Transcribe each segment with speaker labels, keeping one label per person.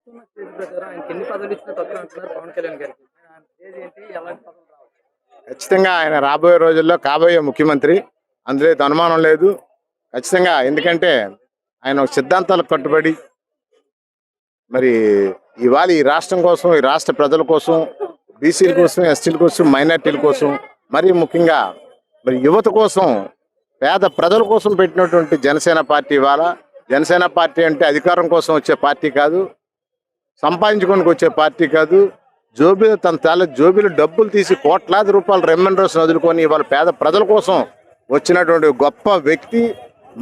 Speaker 1: ఇప్పుడున్న స్టేజ్ ప్రకారం ఆయనకి ఎన్ని పదవులు ఇచ్చినా తక్కువ అంటున్నారు పవన్ కళ్యాణ్ గారికి. ఆయన ఏజ్ ఏంటి? ఎలాంటి పదవులు రావచ్చు?
Speaker 2: ఖచ్చితంగా ఆయన రాబోయే రోజుల్లో కాబోయే ముఖ్యమంత్రి. అందులో అయితే అనుమానం లేదు. ఖచ్చితంగా. ఎందుకంటే ఆయన ఒక సిద్ధాంతాలకు కట్టుబడి మరి ఇవాళ ఈ రాష్ట్రం కోసం, ఈ రాష్ట్ర ప్రజల కోసం, బీసీల కోసం, ఎస్టీల కోసం, మైనార్టీల కోసం, మరి ముఖ్యంగా మరి యువత కోసం, పేద ప్రజల కోసం పెట్టినటువంటి జనసేన పార్టీ ఇవాళ. జనసేన పార్టీ అంటే అధికారం కోసం వచ్చే పార్టీ కాదు, సంపాదించుకోనికి వచ్చే పార్టీ కాదు. తన జోబీలు డబ్బులు తీసి కోట్లాది రూపాయలు రెమ్యూనరేషన్ వదులుకొని ఇవాళ పేద ప్రజల కోసం వచ్చినటువంటి గొప్ప వ్యక్తి,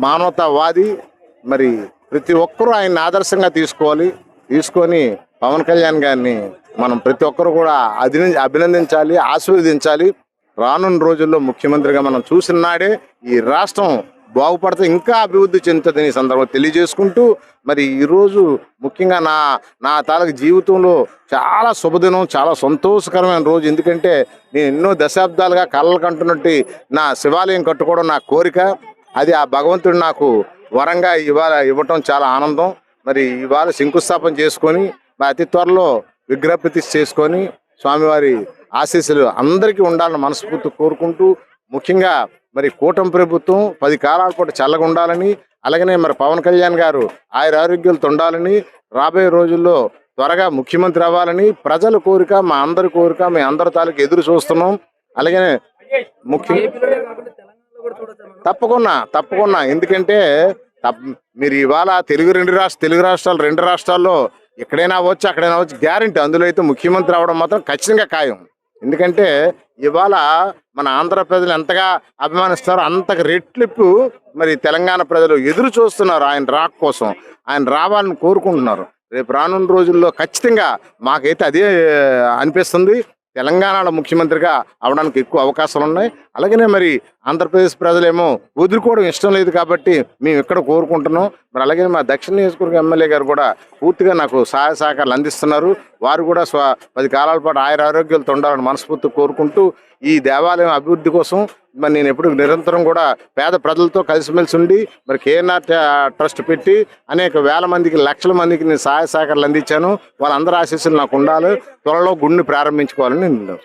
Speaker 2: మానవతావాది. మరి ప్రతి ఒక్కరూ ఆయన్ని ఆదర్శంగా తీసుకొని పవన్ కళ్యాణ్ గారిని మనం ప్రతి ఒక్కరు కూడా అభినందించాలి, ఆశీర్వదించాలి. రానున్న రోజుల్లో ముఖ్యమంత్రిగా మనం చూసిన నాడే ఈ రాష్ట్రం బాగుపడితే ఇంకా అభివృద్ధి చెందుతుందని ఈ సందర్భంగా తెలియజేసుకుంటూ, మరి ఈరోజు ముఖ్యంగా నా తాలూకు జీవితంలో చాలా శుభదినం, చాలా సంతోషకరమైన రోజు. ఎందుకంటే నేను ఎన్నో దశాబ్దాలుగా కలలు కంటున్నట్టు నా శివాలయం కట్టుకోవడం నా కోరిక. అది ఆ భగవంతుడు నాకు వరంగా ఇవ్వటం చాలా ఆనందం. మరి ఇవాళ శంకుస్థాపన చేసుకొని అతి త్వరలో విగ్రహ ప్రతిష్ఠ చేసుకొని స్వామివారి ఆశీస్సులు అందరికీ ఉండాలని మనస్ఫూర్తి కోరుకుంటూ, ముఖ్యంగా మరి కూటమి ప్రభుత్వం 10 కాలాల పాటు చల్లగా ఉండాలని, అలాగనే మరి పవన్ కళ్యాణ్ గారు ఆరోగ్యాలతో ఉండాలని, రాబోయే రోజుల్లో త్వరగా ముఖ్యమంత్రి అవ్వాలని ప్రజల కోరిక, మా అందరి కోరిక. మేము అందరి తాలూకు ఎదురు చూస్తున్నాం. అలాగనే ముఖ్యంగా
Speaker 1: ఏపీలోనే కాకుండా తెలంగాణలో కూడా చూడొచ్చు మనం.
Speaker 2: తప్పకుండా. ఎందుకంటే మీరు ఇవాళ తెలుగు రాష్ట్రాలు 2 రాష్ట్రాల్లో ఎక్కడైనా అవ్వచ్చు, అక్కడైనా అవ్వచ్చు, గ్యారంటీ. అందులో అయితే ముఖ్యమంత్రి అవ్వడం మాత్రం ఖచ్చితంగా ఖాయం. ఎందుకంటే ఇవాళ మన ఆంధ్ర ప్రజలు ఎంతగా అభిమానిస్తారో అంతకు రెట్లిప్పు మరి తెలంగాణ ప్రజలు ఎదురు చూస్తున్నారు ఆయన రాక కోసం. ఆయన రావాలని కోరుకుంటున్నారు. రేపు రానున్న రోజుల్లో ఖచ్చితంగా మాకైతే అదే అనిపిస్తుంది. తెలంగాణలో ముఖ్యమంత్రిగా అవడానికి ఎక్కువ అవకాశాలు ఉన్నాయి. అలాగనే మరి ఆంధ్రప్రదేశ్ ప్రజలేమో వదులుకోవడం ఇష్టం లేదు కాబట్టి మేము ఇక్కడ కోరుకుంటున్నాం. మరి అలాగే మా దక్షిణ నియోజకవర్గ ఎమ్మెల్యే గారు కూడా పూర్తిగా నాకు సహాయ సహకారాలు అందిస్తున్నారు. వారు కూడా 10 కాలాల పాటు ఆరోగ్యాలతో ఉండాలని మనస్ఫూర్తి కోరుకుంటూ, ఈ దేవాలయం అభివృద్ధి కోసం మరి నేను ఎప్పుడు నిరంతరం కూడా పేద ప్రజలతో కలిసిమెలిసి ఉండి మరి కేఎన్ఆర్ ట్రస్ట్ పెట్టి అనేక వేల మందికి, లక్షల మందికి నేను సహాయ సహకారాలు అందించాను. వాళ్ళందరి ఆశీస్సులు నాకు ఉండాలి. త్వరలో గుడిని ప్రారంభించుకోవాలని నేను